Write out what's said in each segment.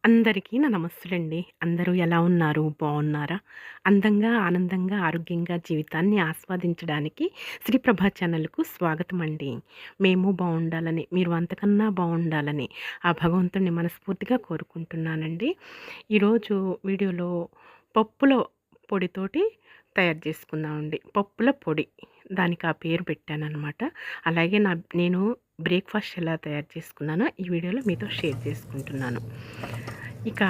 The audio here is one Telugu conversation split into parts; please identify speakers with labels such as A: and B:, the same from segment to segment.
A: అందరికీ నా నమస్సులండి. అందరూ ఎలా ఉన్నారు? బావున్నారా? అందంగా, ఆనందంగా, ఆరోగ్యంగా జీవితాన్ని ఆస్వాదించడానికి శ్రీప్రభ ఛానల్‌కు స్వాగతమండి. మేము బావుండాలని, మీరు అంతకన్నా బావుండాలని ఆ భగవంతుడిని మనస్ఫూర్తిగా కోరుకుంటున్నానండి. ఈరోజు వీడియోలో పప్పుల పొడితోటి తయారు చేసుకుందామండి. పప్పుల పొడి. దానికి ఆ పేరు పెట్టాననమాట. అలాగే నేను బ్రేక్‌ఫాస్ట్ ఎలా తయారు చేసుకున్నానో ఈ వీడియోలో మీతో షేర్ చేసుకుంటున్నాను. ఇక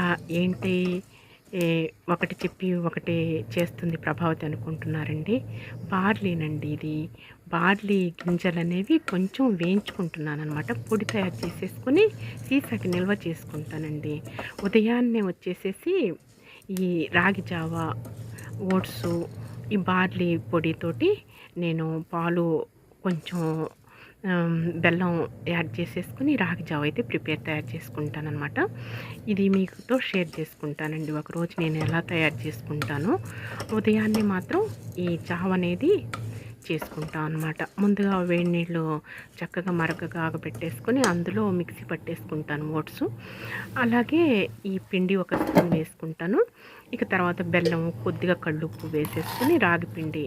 A: ఏంటి ఏ ఒకటి చెప్పి ఒకటి చేస్తుంది ప్రభావతి అనుకుంటున్నారండి. బార్లీనండి ఇది. బార్లీ గింజలనేవి కొంచెం వేయించుకుంటున్నాననమాట. పొడి తయారు చేసేసుకొని సీసాకి నిల్వ చేసుకుంటానండి. ఉదయాన్నే వచ్చేసేసి ఈ రాగి జావ, ఓట్సు, ఈ బార్లీ పొడితోటి నేను పాలు కొంచెం బెల్లం యాడ్ చేసేసుకొని రాగి జావ అయితే తయారు చేసుకుంటాననమాట. ఇది మీతో షేర్ చేసుకుంటానండి. ఒకరోజు నేను ఎలా తయారు చేసుకుంటానో. ఉదయాన్నే మాత్రం ఈ జావ అనేది చేసుకుంటాం అనమాట. ముందుగా వేడి నీళ్ళు చక్కగా మరగగా ఆగబెట్టేసుకొని అందులో మిక్సీ పట్టేసుకుంటాను ఓట్స్. అలాగే ఈ పిండి ఒక స్పూన్ వేసుకుంటాను. ఇక తర్వాత బెల్లం, కొద్దిగా కల్లుప్పు వేసేసుకొని రాగి పిండి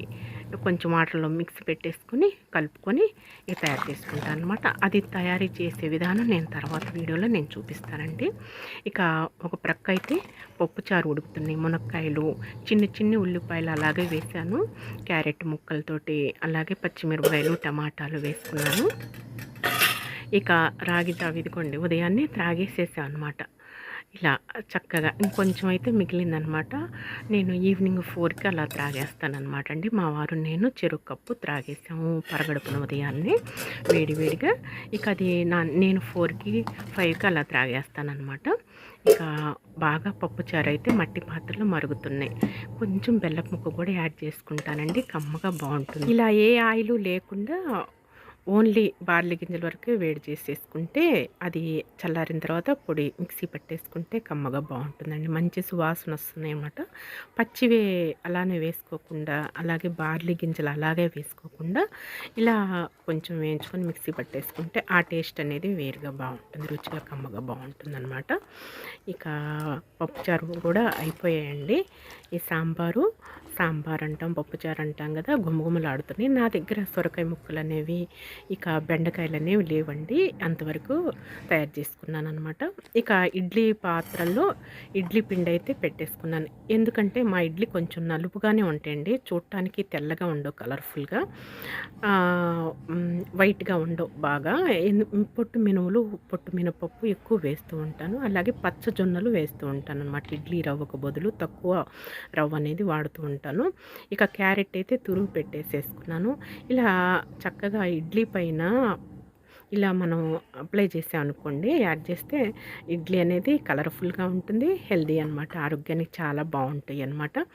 A: కొంచెం వాటర్లో మిక్సీ పెట్టేసుకొని కలుపుకొని ఇక తయారు చేసుకుంటాను అనమాట. అది తయారీ చేసే విధానం నేను తర్వాత వీడియోలో నేను చూపిస్తానండి. ఇక ఒక ప్రక్క అయితే పప్పుచారు ఉడుకుతున్నాయి. మునక్కాయలు, చిన్ని ఉల్లిపాయలు అలాగే వేసాను. క్యారెట్ ముక్కలతోటి అలాగే పచ్చిమిరపకాయలు, టమాటాలు వేసుకున్నాను. ఇక రాగి జావ ఇదిగోండి ఉదయాన్నే త్రాగేసేసాను అనమాట. ఇలా చక్కగా ఇంకొంచెం అయితే మిగిలిందనమాట. నేను ఈవినింగ్ 4కి అలా త్రాగేస్తానమాట అండి. మా వారు నేను చెరుకు కప్పు త్రాగేసాము పరగడుపున ఉదయాన్నే వేడివేడిగా. ఇక అది నేను 4కి 5కి అలా త్రాగేస్తానమాట. ఇక బాగా పప్పుచారు అయితే మట్టి పాత్రలో మరుగుతున్నాయి. కొంచెం బెల్లపు ముక్క కూడా యాడ్ చేసుకుంటానండి. కమ్మగా బాగుంటుంది. ఇలా ఏ ఆయిలు లేకుండా ఓన్లీ బార్లీ గింజల వరకే వేడి చేసేసుకుంటే అది చల్లారిన తర్వాత పొడి మిక్సీ పట్టేసుకుంటే కమ్మగా బాగుంటుందండి. మంచి సువాసన వస్తున్నాయి అన్నమాట. పచ్చివే అలానే వేసుకోకుండా అలాగే బార్లీ గింజలు అలాగే వేసుకోకుండా ఇలా కొంచెం వేయించుకొని మిక్సీ పట్టేసుకుంటే ఆ టేస్ట్ అనేది వేరుగా బాగుంటుంది. రుచిగా కమ్మగా బాగుంటుందన్నమాట. ఇక పప్పుచారు కూడా అయిపోయాయండి. ఈ సాంబార్ అంటాం, పప్పుచారు అంటాం కదా, గుమగుమలాడుతున్నాయి. నా దగ్గర సొరకాయ ముక్కలు అనేవి ఇక బెండకాయలు అనేవి లేవండి. అంతవరకు తయారు చేసుకున్నాను అనమాట. ఇక ఇడ్లీ పాత్రల్లో ఇడ్లీ పిండి అయితే పెట్టేసుకున్నాను. ఎందుకంటే మా ఇడ్లీ కొంచెం నలుపుగానే ఉంటాయండి. చూడటానికి తెల్లగా ఉండవు, కలర్ఫుల్గా వైట్గా ఉండవు బాగా. పొట్టు మినుములు, పొట్టు మినపప్పు ఎక్కువ వేస్తూ ఉంటాను. అలాగే పచ్చ జొన్నలు వేస్తూ ఉంటాను అనమాట. ఇడ్లీ రవ్వకు బదులు తక్కువ రవ్వ అనేది వాడుతూ ఉంటాను. ఇక క్యారెట్ అయితే తురుగు పెట్టేసేసుకున్నాను. ఇలా చక్కగా ఇడ్లీ పైన ఇలా మనం అప్లై చేసామనుకోండి, యాడ్ చేస్తే ఇడ్లీ అనేది కలర్ఫుల్గా ఉంటుంది, హెల్దీ అనమాట. ఆరోగ్యానికి చాలా బాగుంటాయి అన్నమాట.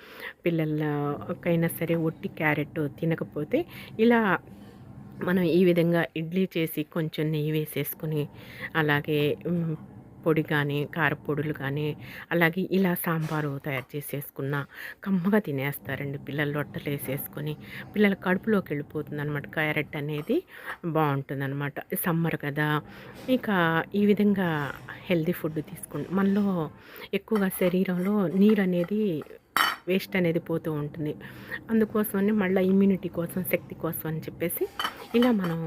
A: పిల్లలకైనా సరే ఒట్టి క్యారెట్ తినకపోతే ఇలా మనం ఈ విధంగా ఇడ్లీ చేసి కొంచెం నెయ్యి వేసేసుకొని అలాగే పొడి కానీ కారపొడులు కానీ అలాగే ఇలా సాంబారు తయారు చేసేసుకున్న కమ్మగా తినేస్తారండి పిల్లలు. లొట్టలు వేసేసుకొని పిల్లల కడుపులోకి వెళ్ళిపోతుంది అనమాట. క్యారెట్ అనేది బాగుంటుంది. సమ్మర్ కదా, ఇక ఈ విధంగా హెల్దీ ఫుడ్ మనలో ఎక్కువగా శరీరంలో నీరు అనేది వేస్ట్ అనేది పోతూ ఉంటుంది. అందుకోసమని మళ్ళీ ఇమ్యూనిటీ కోసం, శక్తి కోసం అని చెప్పేసి ఇలా మనం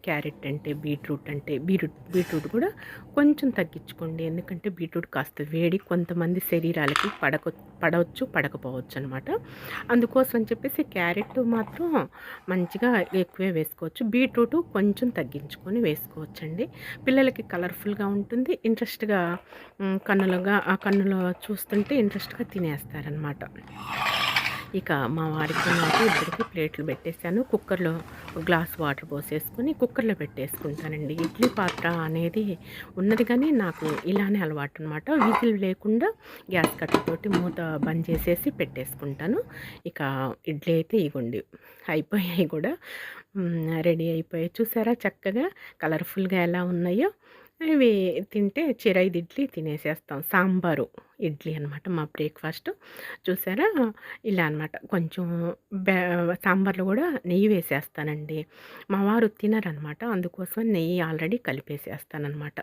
A: క్యారెట్ అంటే బీట్రూట్ కూడా కొంచెం తగ్గించుకోండి. ఎందుకంటే బీట్రూట్ కాస్త వేడి, కొంతమంది శరీరాలకి పడవచ్చు పడకపోవచ్చు అనమాట. అందుకోసం అని చెప్పేసి క్యారెట్ మాత్రం మంచిగా ఎక్కువే వేసుకోవచ్చు. బీట్రూట్ కొంచెం తగ్గించుకొని వేసుకోవచ్చండి. పిల్లలకి కలర్ఫుల్గా ఉంటుంది, ఇంట్రెస్ట్గా కన్నులో చూస్తుంటే ఇంట్రెస్ట్గా తినేస్తారనమాట. ఇక మా వారికి నాకు ఇద్దరికి ప్లేట్లు పెట్టేశాను. కుక్కర్లో గ్లాస్ వాటర్ పోసేసుకొని కుక్కర్లో పెట్టేసుకుంటానండి. ఇడ్లీ పాత్ర అనేది ఉన్నది కానీ నాకు ఇలానే అలవాటు అనమాట. విజిల్ లేకుండా గ్యాస్ కట్టతోటి మూత బంద్ చేసేసి పెట్టేసుకుంటాను. ఇక ఇడ్లీ అయితే ఇవ్వండి అయిపోయాయి కూడా, రెడీ అయిపోయాయి. చూసారా చక్కగా కలర్ఫుల్గా ఎలా ఉన్నాయో. ఇవి తింటే 4, 5 ఇడ్లీ తినేసేస్తాం. సాంబారు ఇడ్లీ అనమాట మా బ్రేక్‌ఫాస్ట్. చూసారా? ఇలా అనమాట. కొంచెం బె సాంబార్‌లో గూడా నెయ్యి వేసేస్తానండి. మా వారు తినరనమాట. అందుకోసం నెయ్యి ఆల్రెడీ కలిపేసేస్తాననమాట.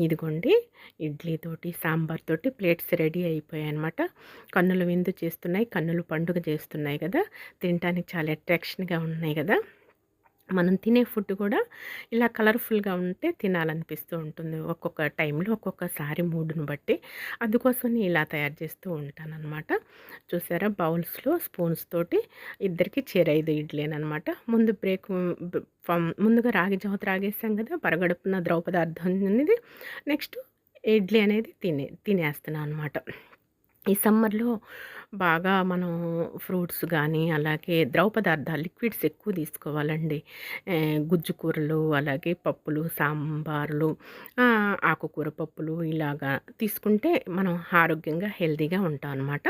A: ఇదిగోండి ఇడ్లీతోటి, సాంబార్‌తోటి ప్లేట్స్ రెడీ అయిపోయాయనమాట. కన్నుల విందు చేస్తున్నాయి. కన్నులు పండుగ చేస్తున్నాయి గదా! తినటానికి చాలా అట్రాక్షన్‌గా ఉన్నాయి గదా! మనం తినే ఫుడ్ కూడా ఇలా కలర్‌ఫుల్‌గా ఉంటే తినాలనిపిస్తూ ఉంటుంది. ఒక్కొక్క టైంలో ఒక్కొక్కసారి మూడ్‌ని బట్టి. అందుకోసమని ఇలా తయారు చేస్తూ ఉంటాననమాట. చూసారా బౌల్స్‌లో స్పూన్స్ తోటి ఇద్దరికి చెరో 5 ఇడ్లీననమాట. ముందు బ్రేక్ ముందుగా రాగి జావ త్రాగేసాం కదా! పరగడుపున ద్రవపదార్థం అనేది. నెక్స్ట్ ఇడ్లీ అనేది తినేస్తున్నా అనమాట. ఈ సమ్మర్‌లో బాగా మనం ఫ్రూట్స్ గానీ, అలాగే ద్రవ పదార్థాలు లిక్విడ్స్ ఎక్కువ తీసుకోవాలండి. గుజ్జు కూరలు, అలాగే పప్పులు, సాంబార్లు, ఆకుకూర పప్పులు ఇలాగా తీసుకుంటే మనం ఆరోగ్యంగా, హెల్తీగా ఉంటాం అనమాట.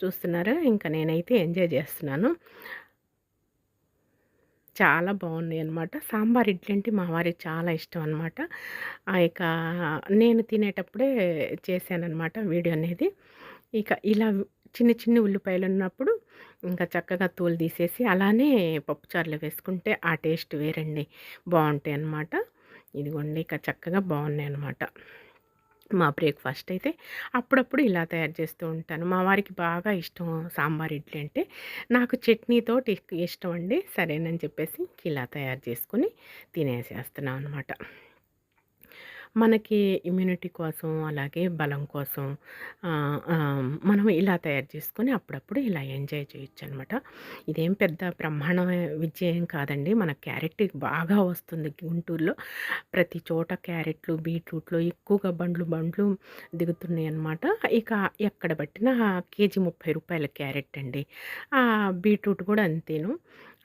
A: చూస్తున్నారా? ఇంక నేనైతే ఎంజాయ్ చేస్తున్నాను. చాలా బాగున్నాయనమాట. సాంబార్ ఇడ్లీ అంటే మా వారికి చాలా ఇష్టం అనమాట. ఇక నేను తినేటప్పుడే చేశాననమాట వీడియో అనేది. ఇక ఇలా చిన్ని చిన్ని ఉల్లిపాయలున్నప్పుడు ఇంకా చక్కగా తోలు తీసేసి అలానే పప్పుచారులో వేసుకుంటే ఆ టేస్ట్ వేరండి. బావుంటాయనమాట. ఇదిగోండి ఇక చక్కగా బావున్నాయనమాట. మా బ్రేక్‌ఫాస్ట్ అయితే అప్పుడప్పుడు ఇలా తయారు చేస్తూ ఉంటాను. మా వారికి బాగా ఇష్టం సాంబార్ ఇడ్లీ అంటే. నాకు చట్నీతోటి ఇష్టం అండి. సరేనని చెప్పేసి ఇలా తయారు చేసుకొని తినేసేస్తున్నాం అనమాట. మనకి ఇమ్యూనిటీ కోసం, అలాగే బలం కోసం మనం ఇలా తయారు చేసుకొని అప్పుడప్పుడు ఇలా ఎంజాయ్ చేయొచ్చనమాట. ఇదేం పెద్ద బ్రహ్మాండమైన విద్య ఏం కాదండి. మన క్యారెట్ బాగా వస్తుంది గుంటూరులో. ప్రతి చోట క్యారెట్లు, బీట్రూట్లు ఎక్కువగా బండ్లు బండ్లు దిగుతున్నాయన్నమాట. ఇక ఎక్కడ పట్టినా కేజీ రూ. 30 క్యారెట్ అండి. బీట్రూట్ కూడా అంతేను.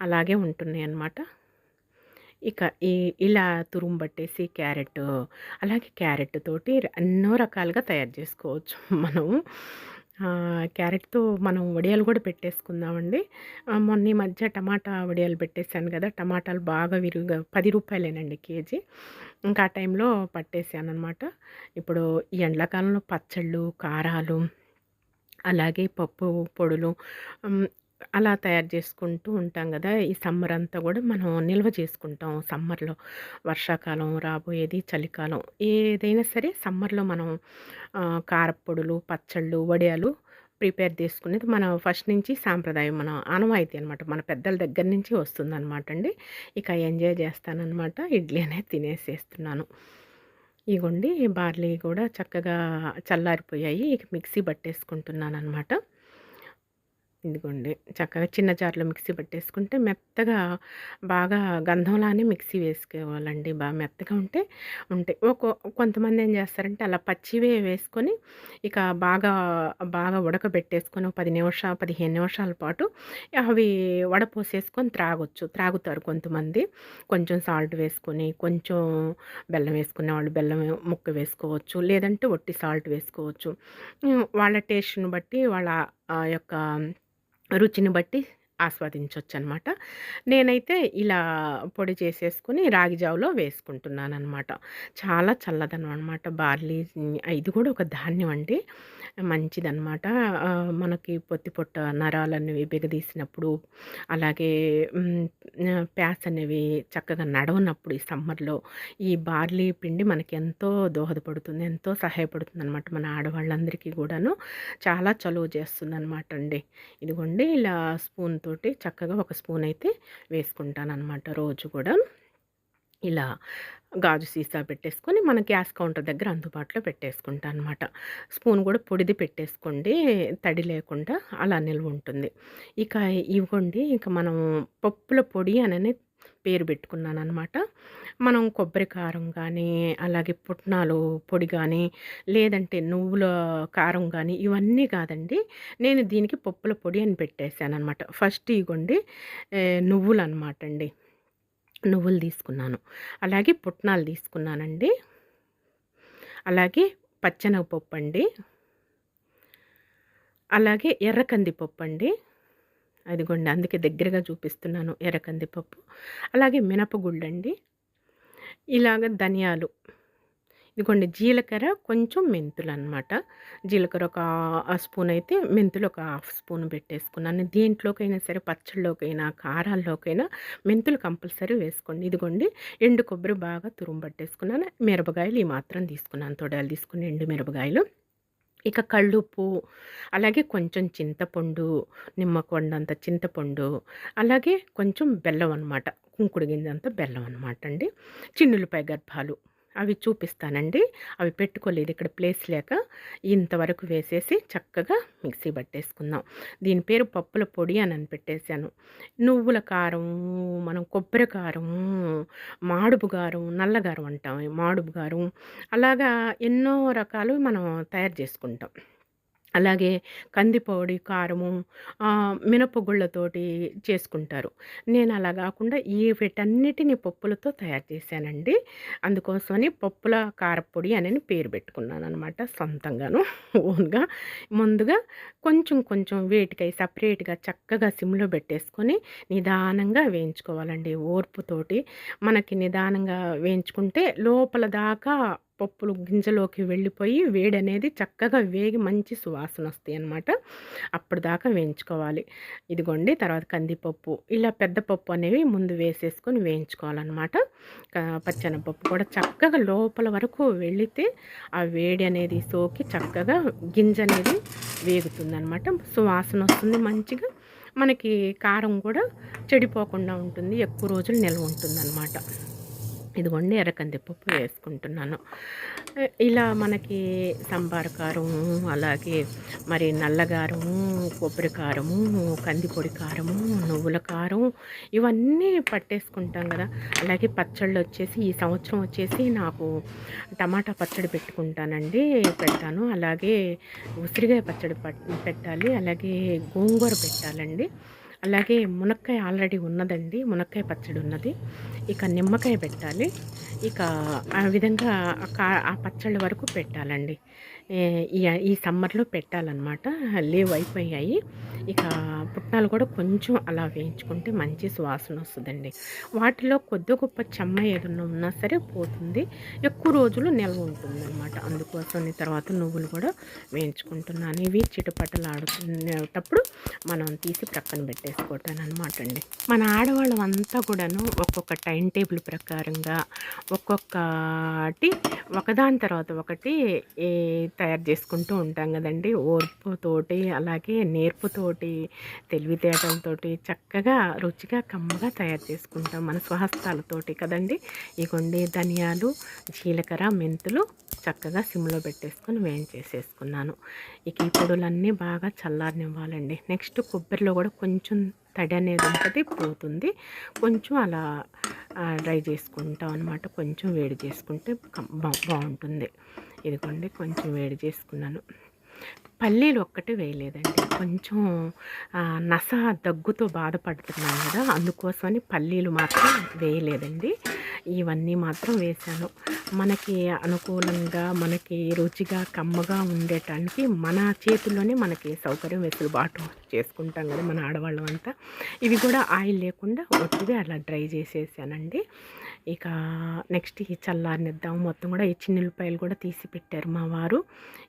A: అలాగే ఉంటున్నాయన్నమాట. ఇక ఇలా తురుము పట్టేసి అలాగే క్యారెట్ తోటి ఎన్నో రకాలుగా తయారు చేసుకోవచ్చు మనం. క్యారెట్‌తో మనం వడియాలు కూడా పెట్టేసుకుందామండి. మొన్న ఈ మధ్య టమాటా వడియాలు పెట్టేసాను కదా! టమాటాలు బాగా విరివిగా రూ. 10 కేజీ. ఇంకా ఆ టైంలో పట్టేసాననమాట. ఇప్పుడు ఈ ఎండాకాలంలో పచ్చళ్ళు, కారాలు, అలాగే పప్పు పొడులు, హ్మ్. అలా తయారు చేసుకుంటూ ఉంటాం గదా! ఈ సమ్మర్ అంతా గూడా మనం నిల్వ చేసుకుంటాం. సమ్మర్‌లో వర్షాకాలం రాబోయేది చలికాలం ఏదైనా సరే సమ్మర్‌లో మనం కారప్పొడులు, పచ్చళ్ళు, వడియాలు ప్రిపేర్ చేసుకునేది మన ఫస్ట్ నుంచి సాంప్రదాయం. మన ఆనవాయితీ అనమాట. మన పెద్దల దగ్గర నుంచి వస్తుందనమాట అండి. ఇక ఎంజాయ్ చేస్తాననమాట. ఇడ్లీ అనేది తినేసేస్తున్నాను. ఇగోండి బార్లీ గూడా చక్కగా చల్లారిపోయాయి. ఇక మిక్సీ పట్టేసుకుంటున్నాననమాట. ఇదిగోండి చక్కగా చిన్న జార్‌లో మిక్సీ పట్టేసుకుంటే మెత్తగా బాగా గంధంలానే మిక్సీ వేసుకోవాలండి. మెత్తగా ఉంటే ఉంటాయి. కొంతమంది ఏం చేస్తారంటే అలా పచ్చివే వేసుకొని ఇక బాగా, బాగా ఉడకబెట్టేసుకొని 15 నిమిషాల పాటు అవి వడపోసేసుకొని త్రాగుతారు కొంతమంది. కొంచెం సాల్ట్ వేసుకొని, కొంచెం బెల్లం వేసుకునేవాళ్ళు బెల్లం ముక్క వేసుకోవచ్చు. లేదంటే ఒట్టి సాల్ట్ వేసుకోవచ్చు. వాళ్ళ టేస్ట్‌ని బట్టి వాళ్ళ యొక్క రుచిని బట్టి ఆస్వాదించొచ్చనమాట. నేనైతే ఇలా పొడి చేసేసుకొని రాగి జావలో వేసుకుంటున్నాననమాట. చాలా చల్లదనం అనమాట. బార్లీ ఇది కూడా ఒక ధాన్యం అండి. మంచిదనమాట. మనకి పొత్తిపొట్ట నరాలనేవి బిగదీసినప్పుడు, అలాగే ప్యాస్ అనేవి చక్కగా నడవనప్పుడు ఈ సమ్మర్‌లో ఈ బార్లీ పిండి మనకి ఎంతో దోహదపడుతుంది. ఎంతో సహాయపడుతుందనమాట. మన ఆడవాళ్ళందరికీ గూడాను చాలా చలువ చేస్తుందనమాట అండి. ఇదిగోండి ఇలా స్పూన్ తోటి చక్కగా ఒక స్పూన్ అయితే వేసుకుంటాననమాట రోజు కూడా. ఇలా గాజు సీసా పెట్టేసుకొని మన గ్యాస్ కౌంటర్ దగ్గర అందుబాటులో పెట్టేసుకుంటా అనమాట. స్పూన్ కూడా పొడిది పెట్టేసుకోండి. తడి లేకుండా అలా నిల్వ ఉంటుంది. ఇక ఇవ్వండి ఇక మనం పప్పుల పొడి అనని పేరు పెట్టుకున్నాననమాట. మనం కొబ్బరి కారం కానీ, అలాగే పుట్నాలు పొడి కానీ, లేదంటే నువ్వుల కారం కానీ ఇవన్నీ కాదండి. నేను దీనికి పప్పుల పొడి అని పెట్టేసాననమాట. ఫస్ట్ ఇగోండి నువ్వులనమాట అండి. నువ్వులు తీసుకున్నాను. అలాగే పుట్నాలు తీసుకున్నానండి. అలాగే పచ్చెనగపప్పండి. అలాగే ఎర్ర కందిపప్పండి. అదిగోండి అందుకే దగ్గరగా చూపిస్తున్నాను ఎర్ర కందిపప్పు. అలాగే మినపగుళ్ళండి. ఇలాగ ధనియాలు. ఇదిగోండి జీలకర్ర, కొంచెం మెంతులనమాట. జీలకర్ర ఒక స్పూన్ అయితే, మెంతులు ఒక హాఫ్ స్పూన్ పెట్టేసుకున్నాను. దేంట్లోకైనా సరే, పచ్చళ్ళలోకైనా, కారాల్లోకైనా మెంతులు కంపల్సరీ వేసుకోండి. ఇదిగోండి ఎండు కొబ్బరి బాగా తురుము పట్టేసుకున్నాను. మిరపకాయలు ఈ మాత్రం తీసుకున్నాను. తొడాలు తీసుకుని ఎండు మిరపకాయలు. ఇక కళ్ళుప్పు, అలాగే కొంచెం చింతపండు, నిమ్మకొండంత చింతపండు, అలాగే కొంచెం బెల్లం అనమాట. కుంకుడు గింజంత బెల్లం అనమాట అండి. చిన్నులపాయ గర్భాలు అవి చూపిస్తానండి. అవి పెట్టుకోలేదు ఇక్కడ ప్లేస్ లేక. ఇంతవరకు వేసేసి చక్కగా మిక్సీ పట్టేసుకుందాం. దీని పేరు పప్పుల పొడి అని పెట్టేశాను. నువ్వుల కారం, మనం కొబ్బరి కారం, మాడుపు కారం, నల్లగారం అంటాం. మాడుపు కారం అలాగా ఎన్నో రకాలు మనం తయారు చేసుకుంటాం. అలాగే కందిపొడి, కారము, మినపగుళ్ళతోటి చేసుకుంటారు. నేను అలా గాకుండా వీటన్నిటిని పప్పులతో తయారు చేశానండి. అందుకోసమని పప్పుల కారప్పొడి అని పేరు పెట్టుకున్నాననమాట సొంతంగాను ఓన్‌గా. ముందుగా కొంచెం కొంచెం వేటికై సెపరేట్‌గా చక్కగా సిమ్‌లో పెట్టేసుకొని నిదానంగా వేయించుకోవాలండి ఓర్పుతోటి. మనకి నిదానంగా వేయించుకుంటే లోపల దాకా పప్పులు గింజలోకి వెళ్ళిపోయి వేడనేది చక్కగా వేగి మంచి సువాసనొస్తాయనమాట. అప్పటిదాకా వేయించుకోవాలి. ఇదిగోండి తర్వాత కందిపప్పు, ఇలా పెద్ద పప్పు అనేవి ముందు వేసేసుకొని వేయించుకోవాలనమాట. పచ్చెనగపప్పు కూడా చక్కగా లోపల వరకు వెళితే ఆ వేడి అనేది సోకి చక్కగా గింజ అనేది వేగుతుందనమాట. సువాసనొస్తుంది మంచిగా. మనకి కారం కూడా చెడిపోకుండా ఉంటుంది. ఎక్కువ రోజులు నిల్వ ఉంటుందనమాట. ఇదిగోండి ఎర్ర కందిపప్పు వేసుకుంటున్నాను. ఇలా మనకి సంబార కారము, అలాగే మరి నల్లగారము, కొబ్బరి కారము, కందిపొడి కారము, నువ్వుల కారం ఇవన్నీ పట్టేసుకుంటాం కదా. అలాగే పచ్చళ్ళు వచ్చేసి ఈ సంవత్సరం వచ్చేసి నాకు టమాటా పచ్చడి పెట్టుకుంటానండి, పెడతాను. అలాగే ఉసిరికాయ పచ్చడి పెట్టాలి, అలాగే గోంగూర పెట్టాలండి. అలాగే మునక్కాయ ఆల్రెడీ ఉన్నదండి, మునక్కాయ పచ్చడి ఉన్నది. ఇక నిమ్మకాయ పెట్టాలి. ఇక ఆ విధంగా ఆ పచ్చళ్ళ వరకు పెట్టాలండి. ఈ ఈ సమ్మర్లో పెట్టాలన్నమాట. లీవ్ అయిపోయాయి. ఇక పుట్నాలు కూడా కొంచెం అలా వేయించుకుంటే మంచి సువాసన వస్తుందండి. వాటిలో కొద్ది గొప్ప చెమ్మ ఏదన్నా ఉన్నా సరే పోతుంది. ఎక్కువ రోజులు నిల్వ ఉంటుందన్నమాట. అందుకోసం తర్వాత నువ్వులు కూడా వేయించుకుంటున్నాను. ఇవి చిటపటలాడుతున్నప్పుడు మనం తీసి ప్రక్కన పెట్టేసుకోవటాను అనమాట అండి. మన ఆడవాళ్ళం అంతా కూడాను ఒక్కొక్క టైం టేబుల్ ప్రకారంగా ఒక్కొక్కటి ఒకదాని తర్వాత ఒకటి తయారు చేసుకుంటూ ఉంటాం కదండి. ఓర్పుతోటి, అలాగే నేర్పుతోటి, తెలివితేటలతోటి చక్కగా రుచిగా కమ్మగా తయారు చేసుకుంటాం మన స్వహస్తాలతోటి కదండి. ఇగోండి ధనియాలు, జీలకర్ర, మెంతులు చక్కగా సిమ్లో పెట్టేసుకొని వేయించేసేసుకున్నాను. ఇక ఈ పొడులన్నీ బాగా చల్లారనివ్వాలండి. నెక్స్ట్ కొబ్బరిలో కూడా కొంచెం తడి అనేది ఉంటుంది, పోతుంది. కొంచెం అలా డ్రై చేసుకుంటాం అనమాట. కొంచెం వేడి చేసుకుంటే బాగుంటుంది. ఇదిగోండి కొంచెం వేడి చేసుకున్నాను. పల్లీలు ఒక్కటి వేయలేదండి. కొంచెం నస దగ్గుతో బాధపడుతున్నాను కదా, అందుకోసమని పల్లీలు మాత్రం వేయలేదండి. ఇవన్నీ మాత్రం వేశాను. మనకి అనుకూలంగా, మనకి రుచిగా, కమ్మగా ఉండటానికి మన చేతుల్లోనే మనకి సౌకర్యం వెసులుబాటు చేసుకుంటాం కదా మన ఆడవాళ్ళం అంతా. ఇవి కూడా ఆయిల్ లేకుండా ఒట్టిగా అలా డ్రై చేసేసానండి. ఇక నెక్స్ట్ ఈ చల్లారనిద్దాం. మొత్తం కూడా ఈ చిన్నులపాయలు కూడా తీసి పెట్టారు మా వారు.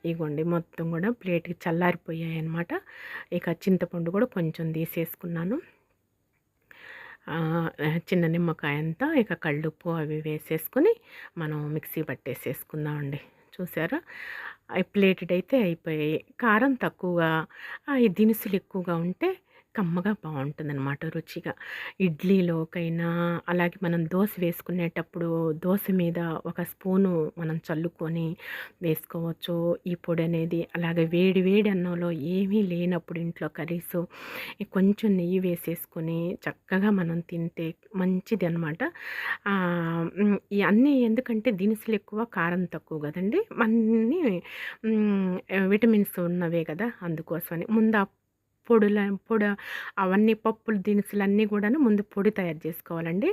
A: ఇగోండి మొత్తం కూడా ప్లేట్కి చల్లారిపోయాయి అన్నమాట. ఇక చింతపండు కూడా కొంచెం తీసేసుకున్నాను. చిన్న నిమ్మకాయ అంతా, ఇక కళ్ళుప్పు అవి వేసేసుకొని మనం మిక్సీ పట్టేసేసుకుందామండి. చూసారా, ప్లేటెడ్ అయితే అయిపోయాయి. కారం తక్కువగా, ఈ దినుసులు ఎక్కువగా ఉంటే కమ్మగా బాగుంటుందన్నమాట రుచిగా. ఇడ్లీలోకైనా, అలాగే మనం దోశ వేసుకునేటప్పుడు దోశ మీద ఒక స్పూను మనం చల్లుకొని వేసుకోవచ్చు ఈ పొడి అనేది. అలాగే వేడి వేడి అన్నంలో ఏమీ లేనప్పుడు ఇంట్లో కర్రీసు కొంచెం నెయ్యి వేసేసుకొని చక్కగా మనం తింటే మంచిది అనమాట. ఈ అన్నీ ఎందుకంటే దినుసులు ఎక్కువ, కారం తక్కువ కదండి. అన్నీ విటమిన్స్ ఉన్నవే కదా, అందుకోసమని ముందు పొడి అవన్నీ పప్పులు దినుసులన్నీ కూడాను ముందు పొడి తయారు చేసుకోవాలండి.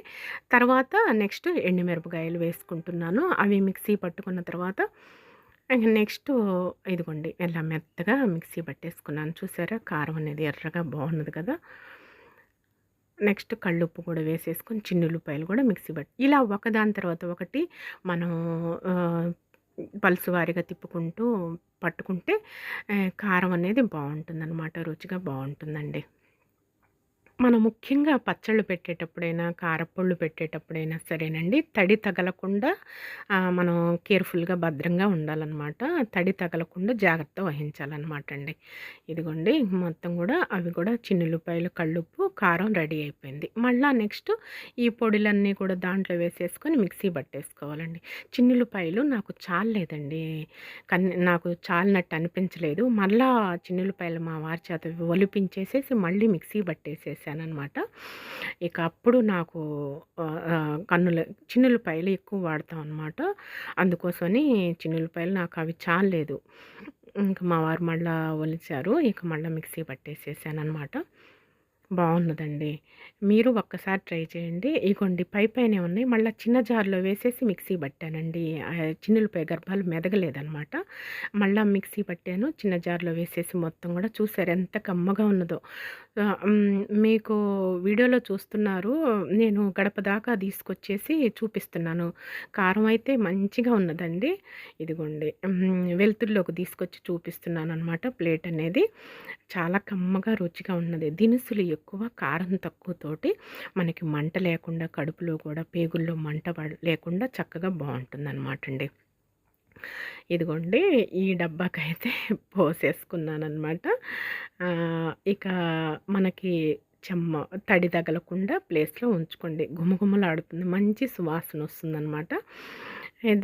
A: తర్వాత నెక్స్ట్ ఎండుమిరపకాయలు వేసుకుంటున్నాను. అవి మిక్సీ పట్టుకున్న తర్వాత నెక్స్ట్ ఇదిగోండి ఇలా మెత్తగా మిక్సీ పట్టేసుకున్నాను. చూసారా, కారం అనేది ఎర్రగా బాగున్నది కదా. నెక్స్ట్ కళ్ళుప్పు కూడా వేసేసుకొని చిన్నుల్లిపాయలు కూడా మిక్సీ ఇలా ఒకదాని తర్వాత ఒకటి మనం పలుసువారిగా తిప్పుకుంటూ పట్టుకుంటే కారం అనేది బావుంటుందనమాట. రుచిగా బావుంటుందండి. మనం ముఖ్యంగా పచ్చళ్ళు పెట్టేటప్పుడైనా, కారప్పొళ్ళు పెట్టేటప్పుడైనా సరేనండి, తడి తగలకుండా మనం కేర్‌ఫుల్‌గా భద్రంగా ఉండాలనమాట. తడి తగలకుండా జాగ్రత్త వహించాలనమాట అండి. ఇదిగోండి మొత్తం గూడా అవి కూడా చిన్నుల్లిపాయలు, కల్లుప్పు, కారం రెడీ అయిపోయింది. మళ్ళా నెక్స్ట్ ఈ పొడులన్నీ కూడా దాంట్లో వేసేసుకొని మిక్సీ పట్టేసుకోవాలండి. చిన్నుల్లిపాయలు నాకు చాల్లేదండి. నాకు చాలినట్టు అనిపించలేదు. మళ్ళా చిన్నుల్లిపాయలు మా వారి చేత ఒలిపించేసేసి మళ్ళీ మిక్సీ పట్టేసేసాననమాట. ఇక అప్పుడు నాకు చిన్నుల్లిపాయలు ఎక్కువ వాడతాం అనమాట. అందుకోసమని చిన్నుల్లిపాయలు నాకు అవి చాల్లేదు. ఇంక మా వారు మళ్ళా ఒలిచారు. ఇక మళ్ళా మిక్సీ పట్టేసేసాననమాట. బావున్నదండి. మీరు ఒక్కసారి ట్రై చేయండి. ఇగోండి పైపైనే ఉన్నాయి. మళ్ళా చిన్న జార్‌లో వేసేసి మిక్సీ పట్టానండి. చిన్నుల్లిపాయ గర్భాలు మెదగలేదనమాట. మళ్ళా మిక్సీ పట్టాను. చిన్న జార్‌లో వేసేసి మొత్తం గూడా చూసారు ఎంత కమ్మగా ఉన్నదో. మీకు వీడియోలో చూస్తున్నారు. నేను గడప దాకా తీసుకొచ్చేసి చూపిస్తున్నాను. కారం అయితే మంచిగా ఉన్నదండి. ఇదిగోండి వెలుతురులోకి తీసుకొచ్చి చూపిస్తున్నాననమాట ప్లేట్ అనేది. చాలా కమ్మగా రుచిగా ఉన్నది. దినుసులు ఎక్కువ, కారం తక్కువతోటి మనకి మంట లేకుండా కడుపులో కూడా పేగుల్లో మంట లేకుండా చక్కగా బావుంటుందనమాట అండి. ఇదిగోండి ఈ డబ్బాకైతే పోసేసుకున్నాననమాట. ఇక మనకి తడి తగలకుండా ప్లేస్‌లో ఉంచుకోండి. గుమగుమలాడుతుంది. మంచి సువాసన వస్తుందనమాట.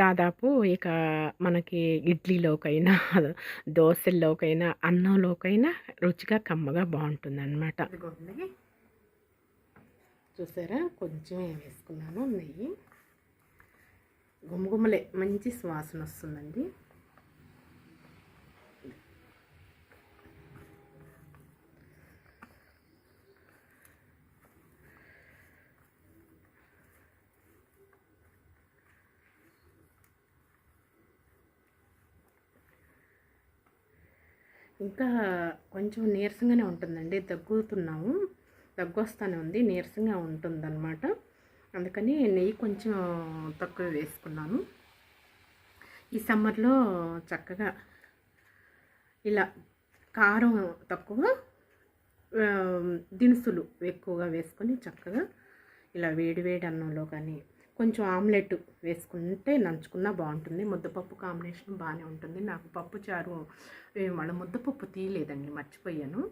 A: దాదాపు ఇక మనకి ఇడ్లీలోకైనా, దోసల్లోకైనా, అన్నంలోకైనా రుచిగా కమ్మగా బావుంటుందనమాట. ఇదిగోండి చూసారా? కొంచెమే వేసుకున్నాను నెయ్యి. గుమగుమలే మంచి సువాసన వస్తుందండి. ఇంకా కొంచెం నీరసంగానే ఉంటుందండి. దగ్గుతున్నాము. దగ్గొస్తానే ఉంది. నీరసంగా ఉంటుందన్నమాట. అందుకని నెయ్యి కొంచెం తక్కువ వేసుకున్నాను. ఈ సమ్మర్లో చక్కగా ఇలా కారం తక్కువ, దినుసులు ఎక్కువగా వేసుకొని చక్కగా ఇలా వేడి వేడి అన్నంలో కానీ కొంచెం ఆమ్లెట్ వేసుకుంటే నంచుకున్నా బాగుంటుంది. ముద్దపప్పు కాంబినేషన్ బాగానే ఉంటుంది. నాకు పప్పు చారు వాళ్ళ ముద్దపప్పు తీయలేదండి, మర్చిపోయాను.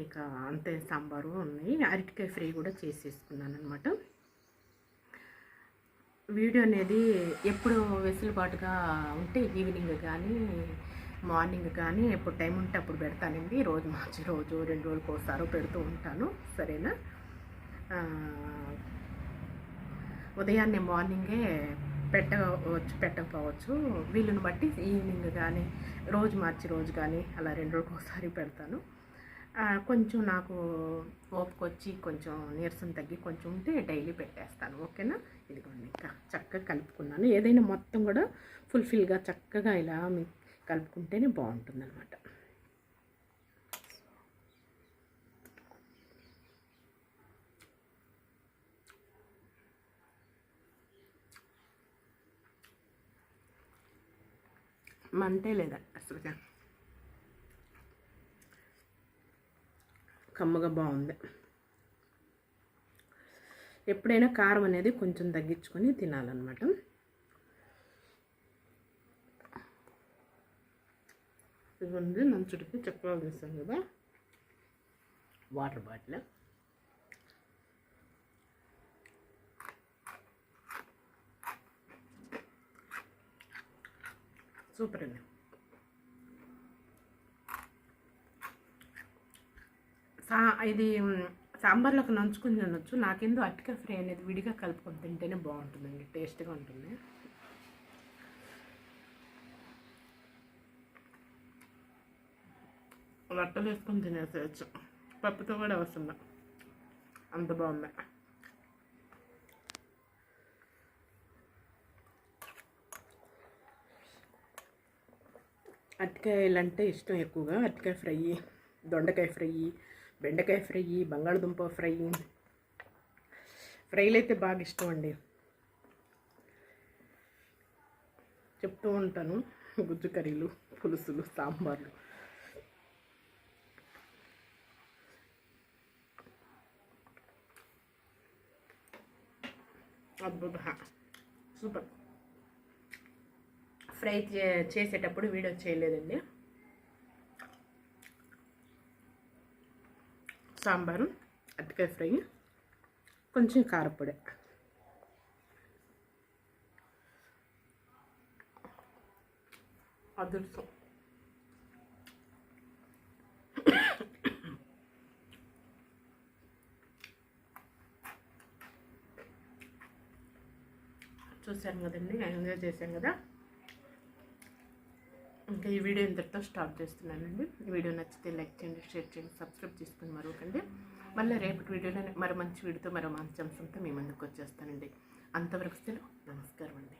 A: ఇక అంతే సాంబారు ఉన్నాయి. అరటికాయ ఫ్రై కూడా చేసేసుకున్నాను అనమాట. వీడియో అనేది ఎప్పుడు వెసులుబాటుగా ఉంటే ఈవినింగ్ కానీ మార్నింగ్ కానీ ఎప్పుడు టైం ఉంటే అప్పుడు పెడతానండి. రోజు మార్చి రోజు 2 రోజులకు ఒకసారి పెడుతూ ఉంటాను. సరేనా? ఉదయాన్నే మార్నింగే పెట్టకపోవచ్చు. వీలుని బట్టి ఈవినింగ్ కానీ రోజు మార్చి రోజు కానీ అలా 2 రోజులకు ఒకసారి పెడతాను. కొంచెం నాకు ఓపికొచ్చి కొంచెం నీరసం తగ్గి కొంచెం ఉంటే డైలీ పెట్టేస్తాను. ఓకేనా? ఇదిగోండి ఇంకా చక్కగా కలుపుకున్నాను. ఏదైనా మొత్తం కూడా ఫుల్ఫిల్గా చక్కగా ఇలా కలుపుకుంటేనే బాగుంటుందన్నమాట. మంటే లేదండి అసలుగా, కమ్మగా బాగుంది. ఎప్పుడైనా కారం అనేది కొంచెం తగ్గించుకొని తినాలన్నమాట. ఇదిగోండి నంచుడికి చక్కగా వేస్తాను కదా వాటర్ బాటిల్. సూపర్ అండి. ఇది సాంబార్లోకి నంచుకుని తినొచ్చు. నాకెందుకు అరటికాయ ఫ్రై అనేది విడిగా కలుపుకొని తింటేనే బాగుంటుందండి, టేస్ట్గా ఉంటుంది. వట్టలు వేసుకొని తినేసేయచ్చు. పప్పుతో కూడా వస్తుంది, అంత బాగుంది. అరటికాయలు అంటే ఇష్టం ఎక్కువగా. అరటికాయ ఫ్రై, దొండకాయ ఫ్రై, బెండకాయ ఫ్రై, బంగాళదుంప ఫ్రై, ఫ్రైలు అయితే బాగా ఇష్టం అండి. చెప్తూ ఉంటాను, గుజ్జు కర్రీలు, పులుసులు, సాంబార్లు. అద్భుత, సూపర్. ఫ్రై చేసేటప్పుడు వీడియో చేయలేదండి. సాంబారు, అరటికాయ ఫ్రై, కొంచెం కారపొడి. అదృష్టం. చూశాను కదండి, ఎంజాయ్ చేశాను కదా. ఇంకా ఈ వీడియో ఇంతటితో స్టాప్ చేస్తున్నానండి. ఈ వీడియో నచ్చితే లైక్ చేయండి, షేర్ చేయండి, సబ్స్క్రైబ్ చేసుకుని మరొకండి. మళ్ళీ రేపటి వీడియోలో మరో మంచి వీడియోతో మరో మంచి అంశంతో మీ ముందుకు వచ్చేస్తానండి. అంతవరకు సెలవు. నమస్కారం అండి.